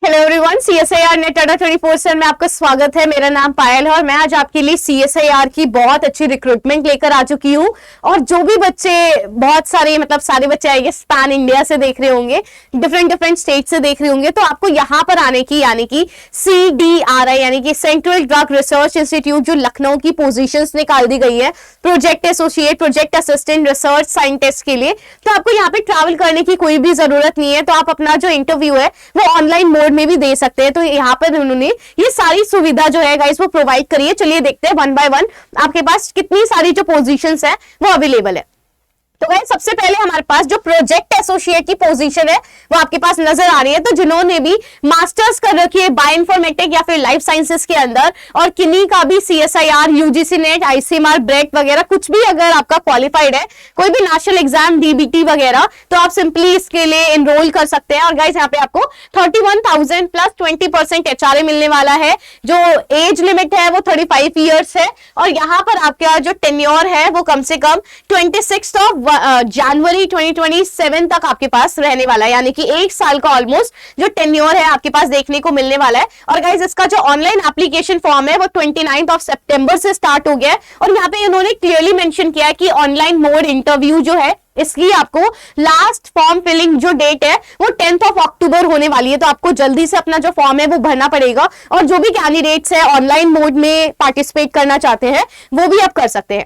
Hello everyone, CSIR net अड्डा 24/7 में आपका स्वागत है। मेरा नाम पायल है और मैं आज आपके लिए CSIR की बहुत अच्छी रिक्रूटमेंट लेकर आ चुकी हूँ। और जो भी बच्चे, बहुत सारे मतलब सारे बच्चे आएंगे पैन इंडिया से देख रहे होंगे, डिफरेंट स्टेट से देख रहे होंगे, तो आपको यहाँ पर आने की यानी कि CDRI यानी कि सेंट्रल ड्रग रिसर्च इंस्टीट्यूट जो लखनऊ की पोजीशंस निकाल दी गई है project associate, project assistant, research scientist के लिए, तो आपको यहाँ पे ट्रैवल करने की कोई भी जरूरत नहीं है। तो आप अपना जो इंटरव्यू है वो ऑनलाइन मोड में भी दे सकते हैं। तो यहाँ पर उन्होंने ये सारी सुविधा जो है गाइस वो प्रोवाइड करी है। चलिए देखते हैं वन बाय वन आपके पास कितनी सारी जो पोजीशंस है वो अवेलेबल है। तो गाइस सबसे पहले हमारे पास जो प्रोजेक्ट एसोसिएट की पोजीशन है वो आपके पास नजर आ रही है। तो जिन्होंने भी मास्टर्स कर रखी है बायोइन्फॉर्मेटिक या फिर लाइफ साइंसेस के अंदर और किन्हीं का भी CSIR, UGC नेट, ICMR, ब्रेक वगैरह कुछ भी अगर आपका क्वालिफाइड है, कोई भी नेशनल एग्जाम, DBT वगैरह, तो आप सिंपली इसके लिए एनरोल कर सकते हैं। और गाइस यहाँ पे आपको 31,000 प्लस 20% HRA मिलने वाला है। जो एज लिमिट है वो 35 ईयर्स है और यहाँ पर आपका जो टेन्योर है वो कम से कम 26 जनवरी 2027 तक आपके पास रहने वाला है, यानी कि 1 साल का ऑलमोस्ट जो टेन्योर है आपके पास देखने को मिलने वाला है। और गाइस इसका जो ऑनलाइन एप्लीकेशन फॉर्म है वो 29 सितंबर से स्टार्ट हो गया है। और यहाँ पे उन्होंने क्लियरली मेंशन किया है कि ऑनलाइन मोड इंटरव्यू जो है इसकी आपको लास्ट फॉर्म फिलिंग जो डेट है वो 10 अक्टूबर होने वाली है। तो आपको जल्दी से अपना जो फॉर्म है वो भरना पड़ेगा और जो भी कैंडिडेट्स है ऑनलाइन मोड में पार्टिसिपेट करना चाहते हैं वो भी आप कर सकते हैं।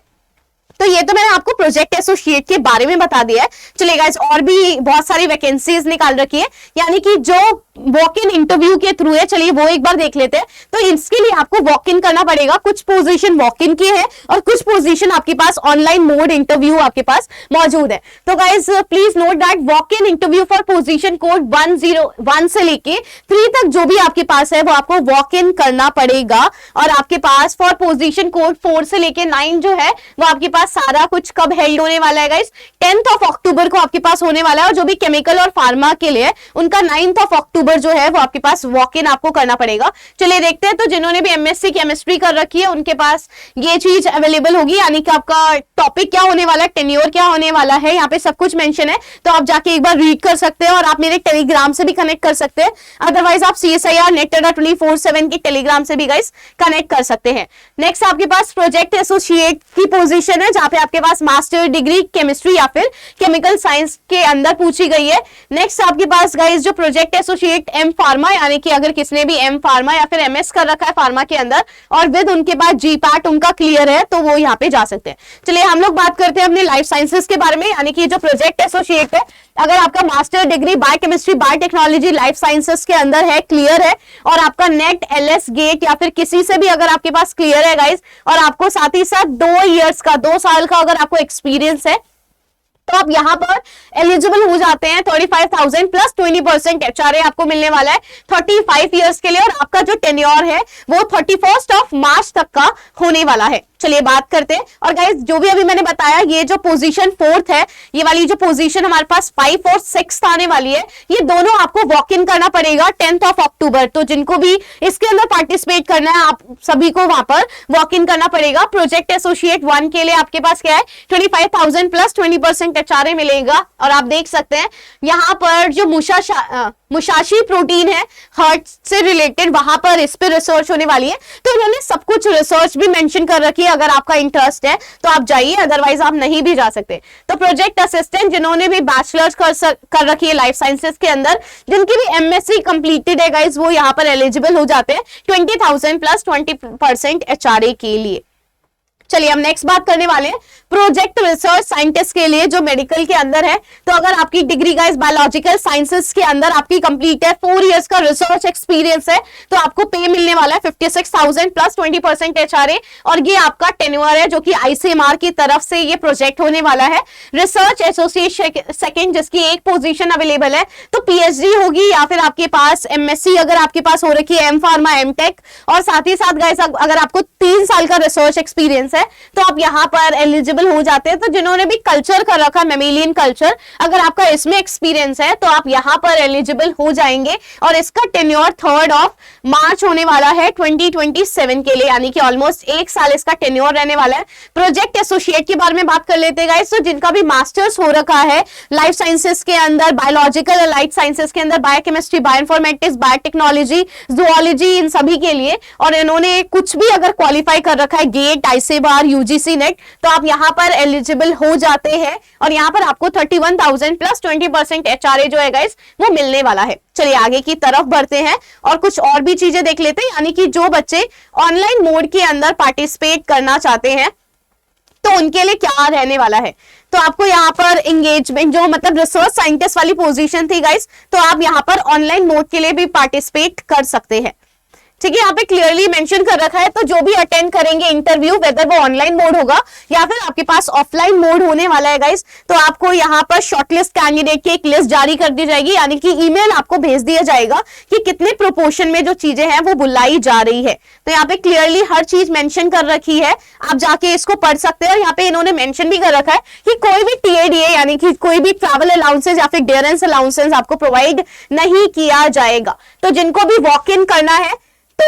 तो ये तो मैंने आपको प्रोजेक्ट एसोसिएट के बारे में बता दिया है। चलिए गाइस और भी बहुत सारी वैकेंसीज निकाल रखी है, यानी कि जो वॉक इन इंटरव्यू के थ्रू है, चलिए वो एक बार देख लेते हैं। तो इसके लिए आपको वॉक इन करना पड़ेगा। कुछ पोजीशन वॉक इन की है और कुछ पोजीशन आपके पास ऑनलाइन मोड इंटरव्यू आपके पास मौजूद है। तो guys please note that walk in interview for position code 101 से लेके 3 तक जो भी आपके पास है वो आपको वॉक इन करना पड़ेगा। और आपके पास फॉर पोजीशन कोड 4 से लेके 9 जो है वो आपके पास सारा कुछ कब हेल्ड होने वाला है गाइस, 10 अक्टूबर को आपके पास होने वाला है। और जो भी केमिकल और फार्मा के लिए उनका 9 अक्टूबर जो है वो आपके पास वॉक इन आपको करना पड़ेगा। चलिए देखते हैं। तो जिन्होंने भी MSc केमिस्ट्री कर रखी है उनके पास ये चीज अवेलेबल होगी, यानी कि आपका टॉपिक क्या होने वाला है, टेन्योर क्या होने वाला है, यहाँ पे सब कुछ मेंशन है। तो आप जाके एक बार रीड कर सकते हैं और आप मेरे टेलीग्राम से भी कनेक्ट कर सकते हैं। अदरवाइज आप CSIR नेट अड्डा 24/7 की टेलीग्राम से भी गाइस कनेक्ट कर सकते हैं। नेक्स्ट आपके पास प्रोजेक्ट एसोसिएट की पोजीशन है जहां पे आपके पास मास्टर डिग्री केमिस्ट्री या फिर केमिकल साइंस के अंदर पूछी गई है। नेक्स्ट आपके पास गाइस जो प्रोजेक्ट एसोसिएट M फार्मा, यानी कि अगर किसने भी M फार्मा या फिर MS कर रखा है फार्मा के अंदर और विद उनके बाद GPAT उनका क्लियर है तो वो यहाँ पे जा सकते हैं। चलिए हम लोग बात करते हैं अपने लाइफ साइंसेस के बारे में, यानी कि जो प्रोजेक्ट एसोसिएट है, अगर आपका master degree biochemistry, biotechnology, life sciences के अंदर है, क्लियर है, और आपका नेट, LS, गेट या फिर किसी से भी अगर आपके पास क्लियर है गाइस, और आपको साथ ही साथ 2 साल का अगर आपको एक्सपीरियंस है तो आप यहाँ पर एलिजिबल हो जाते हैं। 35,000 प्लस 20% HRA आपको मिलने वाला है 35 इयर्स के लिए। और आपका जो टेन्योर है वो 31 मार्च तक का होने वाला है। चलिए बात करते हैं। और गाइस जो भी अभी मैंने बताया, ये जो पोजीशन 4th है, ये वाली जो पोजीशन हमारे पास 5 और 6 आने वाली है, ये दोनों आपको वॉक इन करना पड़ेगा 10 अक्टूबर। तो जिनको भी इसके अंदर पार्टिसिपेट करना है आप सभी को वहां पर वॉक इन करना पड़ेगा। प्रोजेक्ट एसोसिएट 1 के लिए आपके पास क्या है, 25,000 प्लस 20% HRA मिलेगा। और आप देख सकते हैं यहाँ पर जो मुशाशी प्रोटीन है हार्ट से रिलेटेड, वहां पर इस पे रिसर्च होने वाली है। तो इन्होंने सब कुछ रिसर्च भी मेंशन कर रखी है। अगर आपका इंटरेस्ट है तो आप जाइए, अदरवाइज आप नहीं भी जा सकते। तो प्रोजेक्ट असिस्टेंट जिन्होंने भी बैचलर्स कर रखी है लाइफ साइंसेस के अंदर, जिनकी भी MSc कंप्लीटेड है गाइस, वो यहाँ पर एलिजिबल हो जाते हैं 20,000 प्लस 20% HRA के लिए। चलिए हम नेक्स्ट बात करने वाले हैं प्रोजेक्ट रिसर्च साइंटिस्ट के लिए जो मेडिकल के अंदर है। तो अगर आपकी डिग्री गाइस बायोलॉजिकल साइंसेस के अंदर आपकी कंप्लीट है, 4 इयर्स का रिसर्च एक्सपीरियंस है, तो आपको पे मिलने वाला है 56,000 प्लस 20% HRA। और ये आपका टेन्योर है जो कि ICMR की तरफ से ये प्रोजेक्ट होने वाला है। रिसर्च एसोसिएट सेकंड जिसकी एक पोजीशन अवेलेबल है, तो PhD होगी या फिर आपके पास MSc अगर आपके पास हो रखी है, M फार्मा, M टेक, और साथ ही साथ गाइस अगर आपको 3 साल का रिसर्च एक्सपीरियंस है तो आप यहाँ पर एलिजिबल हो जाते हैं। तो जिन्होंने भी कल्चर कर रखा है, मेमेलियन कल्चर, अगर आपका इसमें एक्सपीरियंस है तो आप यहाँ पर एलिजिबल हो जाएंगे। और इसका टेन्योर 3 मार्च होने वाला है 2027 के लिए, यानी कि ऑलमोस्ट 1 साल इसका टेन्योर रहने वाला है। प्रोजेक्ट एसोसिएट के बारे में बात कर लेते हैं गाइस। तो जिनका भी मास्टर्स हो रखा है लाइफ साइंसेस के अंदर, बायोलॉजिकल लाइफ साइंसेस के अंदर बायोकेमिस्ट्री, बायोइन्फॉर्मेटिक्स, बायोटेक्नोलॉजी, जूलॉजी, इन सभी के लिए, और इन्होंने कुछ भी अगर क्वालिफाई कर रखा है गेट, आईसीएबार, यूजीसी नेट, तो आप यहाँ पर एलिजिबल हो जाते हैं और यहाँ पर आपको 31,000 प्लस 20% एचआरए जो है गाइस वो मिलने वाला है। चलिए आगे की तरफ बढ़ते हैं और कुछ और भी चीजें देख लेते हैं, यानी कि जो बच्चे ऑनलाइन मोड के अंदर पार्टिसिपेट करना चाहते हैं तो उनके लिए क्या रहने वाला है। तो आपको यहाँ पर एंगेजमेंट, जो मतलब रिसर्च साइंटिस्ट वाली पोजीशन थी गाइस, तो आप यहाँ पर ऑनलाइन मोड के लिए भी पार्टिसिपेट कर सकते हैं। ठीक है, यहाँ पे क्लियरली मेंशन कर रखा है, तो जो भी अटेंड करेंगे इंटरव्यू, वेदर वो ऑनलाइन मोड होगा या फिर आपके पास ऑफलाइन मोड होने वाला है गाइस, तो आपको यहाँ पर शॉर्टलिस्ट कैंडिडेट की एक लिस्ट जारी कर दी जाएगी, यानी कि ईमेल आपको भेज दिया जाएगा कि कितने प्रोपोर्शन में जो चीजें हैं वो बुलाई जा रही है। तो यहाँ पे क्लियरली हर चीज मेंशन कर रखी है, आप जाके इसको पढ़ सकते हैं। और यहाँ पे इन्होंने मेंशन भी कर रखा है कि कोई भी टीएडीए यानी कि कोई भी ट्रैवल अलाउंसेस या फिर डियरेंस अलाउंसेस आपको प्रोवाइड नहीं किया जाएगा। तो जिनको भी वॉक इन करना है तो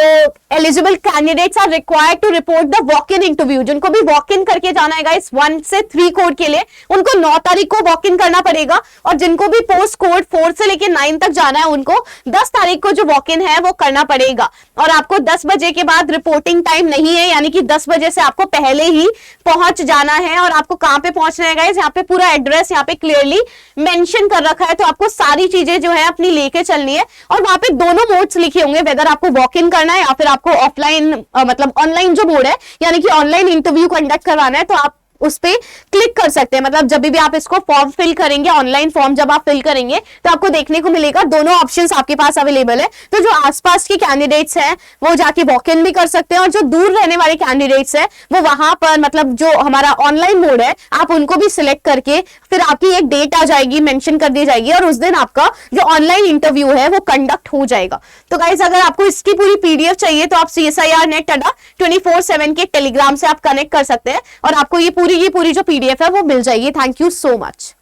eligible candidates are required to report the walk in interview. जिनको भी वॉक इन करके जाना है गाइस 1 से 3 कोड के लिए, उनको 9 तारीख को वॉक इन करना पड़ेगा, और जिनको भी पोस्ट कोड 4 से लेकर 9 तक जाना है उनको 10 तारीख को जो वॉक इन है वो करना पड़ेगा। और आपको 10 बजे के बाद रिपोर्टिंग टाइम नहीं है, यानी कि 10 बजे से आपको पहले ही पहुंच जाना है। और आपको कहां पे पहुंचना है गाइस, यहाँ पे पूरा एड्रेस यहाँ पे क्लियरली मेंशन कर रखा है, तो आपको सारी चीजें जो है अपनी लेके चलनी है। और वहां पे दोनों मोड्स लिखे होंगे, वेदर आपको वॉक इन करना है या फिर आपको ऑफलाइन मतलब ऑनलाइन जो मोड है, यानी कि ऑनलाइन इंटरव्यू कंडक्ट करवाना है, तो आप उस पे क्लिक कर सकते हैं। मतलब जब भी आप इसको फॉर्म फिल करेंगे, ऑनलाइन फॉर्म जब आप फिल करेंगे तो आपको देखने को मिलेगा दोनों ऑप्शंस आपके पास अवेलेबल है। तो जो आसपास के कैंडिडेट्स हैं वो जाके वॉक इन भी कर सकते हैं, और जो दूर रहने वाले कैंडिडेट्स हैं वो वहां पर मतलब जो हमारा ऑनलाइन मोड है आप उनको भी सिलेक्ट करके फिर आपकी एक डेट आ जाएगी, मेंशन कर दी जाएगी, और उस दिन आपका जो ऑनलाइन इंटरव्यू है वो कंडक्ट हो जाएगा। तो गाइस अगर आपको इसकी पूरी पीडीएफ चाहिए तो आप CSIR नेट अड्डा 24/7 के टेलीग्राम से आप कनेक्ट कर सकते हैं और आपको ये पूरी जो पीडीएफ है वो मिल जाएगी। Thank you so much.